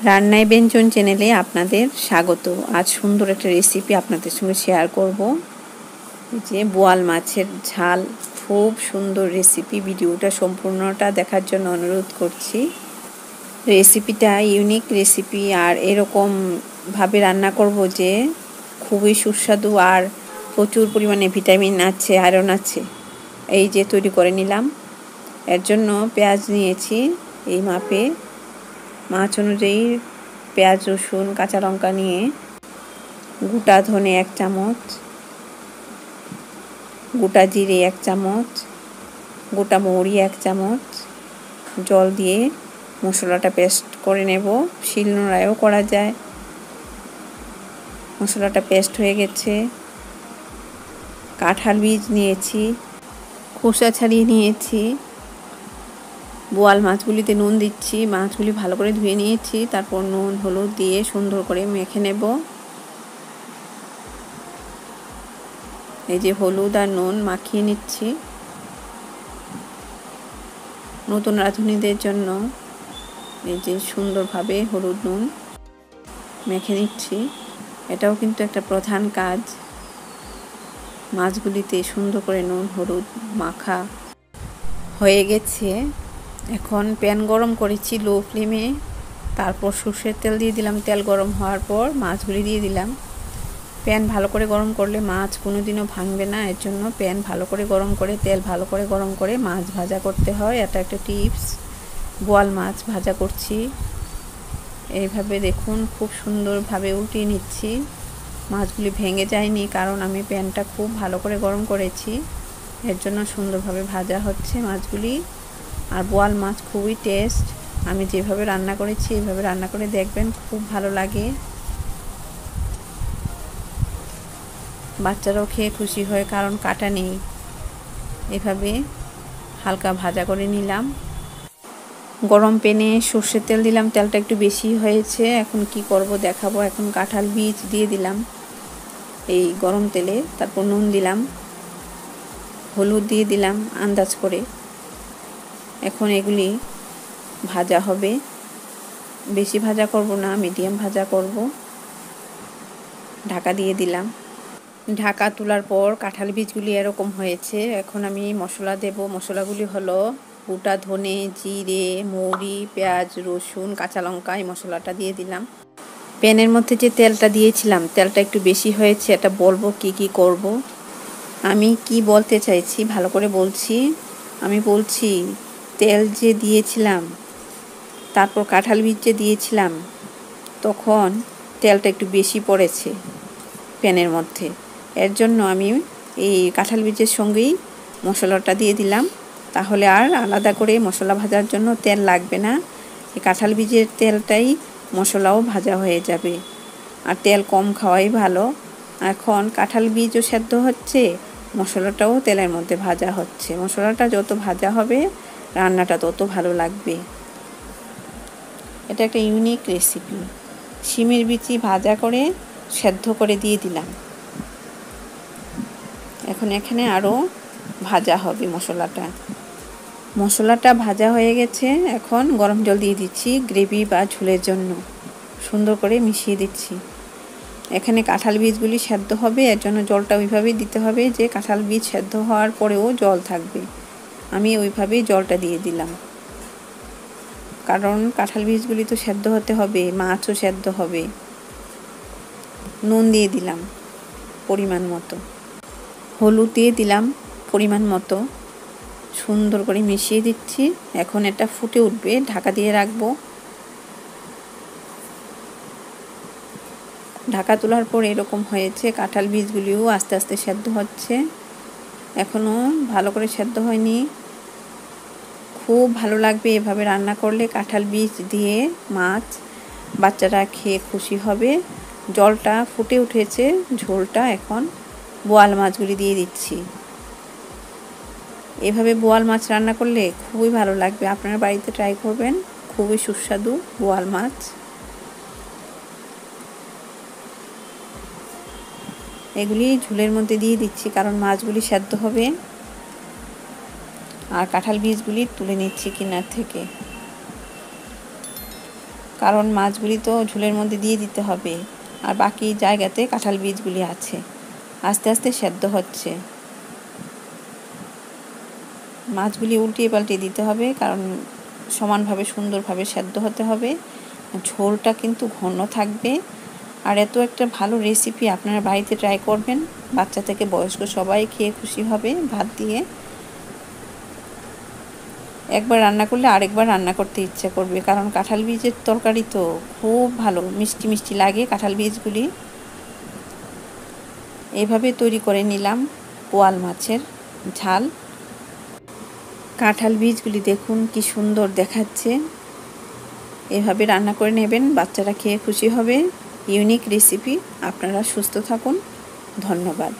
রান্নায় ব্যঞ্জন চ্যানেলে আপনাদের স্বাগত। আজ সুন্দর একটা রেসিপি আপনাদের সঙ্গে শেয়ার করব। এই যে বোয়াল মাছের ঝাল, খুব সুন্দর রেসিপি। ভিডিওটা সম্পূর্ণটা দেখার জন্য অনুরোধ করছি। রেসিপিটা ইউনিক রেসিপি, আর এরকম ভাবে রান্না করব যে খুবই সুস্বাদু আর প্রচুর পরিমাণে ভিটামিন আছে, আয়রন আছে। এই যে তৈরি করে নিলাম। এর জন্য পেঁয়াজ নিয়েছি এই মাপে, মাছ অনুযায়ী পেঁয়াজ, রসুন, কাঁচা লঙ্কা নিয়ে গোটা ধনে 1 চামচ, গোটা জিরে 1 চামচ, গোটা মৌরি 1 চামচ, জল দিয়ে মশলাটা পেস্ট করে নেব। শিলনোড়ায়ও করা যায়। মশলাটা পেস্ট হয়ে গেছে। কাঁঠাল বীজ নিয়েছি, খোসা ছাড়িয়ে নিয়েছি। বোয়াল মাছগুলিতে নুন দিচ্ছি। মাছগুলি ভালো করে ধুয়ে নিয়েছি, তারপর নুন হলুদ দিয়ে সুন্দর করে মেখে নেব। এই যে হলুদ আর নুন মাখিয়ে নিচ্ছি। নতুন রাঁধুনিদের জন্য এই যে সুন্দরভাবে হলুদ নুন মেখে নিচ্ছি। এটাও কিন্তু একটা প্রধান কাজ। মাছগুলিতে সুন্দর করে নুন হলুদ মাখা হয়ে গেছে। এখন প্যান গরম করেছি লো ফ্লেমে, তারপর সর্ষের তেল দিয়ে দিলাম। তেল গরম হওয়ার পর মাছগুলি দিয়ে দিলাম। প্যান ভালো করে গরম করলে মাছ কোনোদিনও ভাঙবে না। এর জন্য প্যান ভালো করে গরম করে, তেল ভালো করে গরম করে মাছ ভাজা করতে হয়। এটা একটা টিপস। বোয়াল মাছ ভাজা করছি। এইভাবে দেখুন, খুব সুন্দরভাবে উল্টিয়ে নিচ্ছি। মাছগুলি ভেঙে যায়নি, কারণ আমি প্যানটা খুব ভালো করে গরম করেছি। এর জন্য সুন্দরভাবে ভাজা হচ্ছে মাছগুলি। আর বোয়াল মাছ খুবই টেস্ট। আমি যেভাবে রান্না করেছি এইভাবে রান্না করে দেখবেন, খুব ভালো লাগে। বাচ্চারাও খেয়ে খুশি হয়, কারণ কাটা নেই। এভাবে হালকা ভাজা করে নিলাম। গরম প্যানে সর্ষের তেল দিলাম। তেলটা একটু বেশি হয়েছে। এখন কি করব দেখাবো। এখন কাঁঠাল বীজ দিয়ে দিলাম এই গরম তেলে। তারপর নুন দিলাম, হলুদ দিয়ে দিলাম আন্দাজ করে। এখন এগুলি ভাজা হবে। বেশি ভাজা করব না, মিডিয়াম ভাজা করব। ঢাকা দিয়ে দিলাম। ঢাকা তোলার পর কাঁঠাল বীজগুলি এরকম হয়েছে। এখন আমি মশলা দেব। মশলাগুলি হলো গোটা ধনে, জিরে, মৌরি, পেঁয়াজ, রসুন, কাঁচা লঙ্কা। এই মশলাটা দিয়ে দিলাম। প্যানের মধ্যে যে তেলটা দিয়েছিলাম, তেলটা একটু বেশি হয়েছে। এটা বলবো কি করব। আমি কি বলতে চাইছি ভালো করে বলছি। আমি বলছি, তেল যে দিয়েছিলাম, তারপর কাঁঠাল বীজ যে দিয়েছিলাম, তখন তেলটা একটু বেশি পড়েছে প্যানের মধ্যে। এর জন্য আমি এই কাঁঠাল বীজের সঙ্গেই মশলাটা দিয়ে দিলাম। তাহলে আর আলাদা করে মশলা ভাজার জন্য তেল লাগবে না। এই কাঁঠাল বীজের তেলটাই মশলাও ভাজা হয়ে যাবে। আর তেল কম খাওয়াই ভালো। এখন কাঁঠাল বীজও সেদ্ধ হচ্ছে, মশলাটাও তেলের মধ্যে ভাজা হচ্ছে। মশলাটা যত ভাজা হবে রান্নাটা তত ভালো লাগবে। এটা একটা ইউনিক রেসিপি। শিমের বিচি ভাজা করে সেদ্ধ করে দিয়ে দিলাম। এখন এখানে আরও ভাজা হবে মশলাটা ভাজা হয়ে গেছে। এখন গরম জল দিয়ে দিচ্ছি গ্রেভি বা ঝোলের জন্য। সুন্দর করে মিশিয়ে দিচ্ছি। এখানে কাঁঠাল বীজগুলি সেদ্ধ হবে, এর জন্য জলটা ওইভাবেই দিতে হবে যে কাঁঠাল বীজ সেদ্ধ হওয়ার পরেও জল থাকবে। আমি ওইভাবেই জলটা দিয়ে দিলাম, কারণ কাঁঠাল বীজগুলি তো সেদ্ধ হতে হবে, মাছও সেদ্ধ হবে। নুন দিয়ে দিলাম পরিমাণ মতো, হলুদ দিয়ে দিলাম পরিমাণ মতো। সুন্দর করে মিশিয়ে দিচ্ছি। এখন এটা ফুটে উঠবে, ঢাকা দিয়ে রাখবো। ঢাকা তোলার পর এরকম হয়েছে। কাঁঠাল বীজগুলিও আস্তে আস্তে সেদ্ধ হচ্ছে। এখনও ভালো করে সেদ্ধ হয়নি। খুব ভালো লাগবে এভাবে রান্না করলে। কাঁঠাল বীজ দিয়ে মাছ, বাচ্চারা খেয়ে খুশি হবে। জলটা ফুটে উঠেছে, ঝোলটা। এখন বোয়াল মাছগুলি দিয়ে দিচ্ছি। এভাবে বোয়াল মাছ রান্না করলে খুবই ভালো লাগবে। আপনারা বাড়িতে ট্রাই করবেন। খুবই সুস্বাদু বোয়াল মাছ। এগুলি ঝোলের মধ্যে দিয়ে দিচ্ছি, কারণ মাছগুলি সেদ্ধ হবে। আর কাঁঠাল বীজগুলি তুলে নিচ্ছি কিনার থেকে। কারণ মাছগুলি তো ঝোলের মধ্যে দিয়ে দিতে হবে, আর বাকি জায়গাতে কাঁঠাল বীজগুলি আছে। আস্তে আস্তে সেদ্ধ হচ্ছে। মাছগুলি উল্টিয়ে পাল্টিয়ে দিতে হবে, কারণ সমানভাবে সুন্দরভাবে সেদ্ধ হতে হবে। ঝোলটা কিন্তু ঘন থাকবে। আর এত একটা ভালো রেসিপি আপনারা বাড়িতে ট্রাই করবেন, বাচ্চা থেকে বয়স্ক সবাই খেয়ে খুশি হবে ভাত দিয়ে। একবার রান্না করলে আরেকবার রান্না করতে ইচ্ছা করবে, কারণ কাঁঠাল বীজের তরকারি তো খুব ভালো, মিষ্টি মিষ্টি লাগে কাঁঠাল বীজগুলি। এইভাবে তৈরি করে নিলাম পোয়াল মাছের ঝাল। কাঁঠাল বীজগুলি দেখুন কি সুন্দর দেখাচ্ছে। এভাবে রান্না করে নেবেন, বাচ্চারা খেয়ে খুশি হবে। Unique recipe. আপনারা সুস্থ থাকুন। ধন্যবাদ।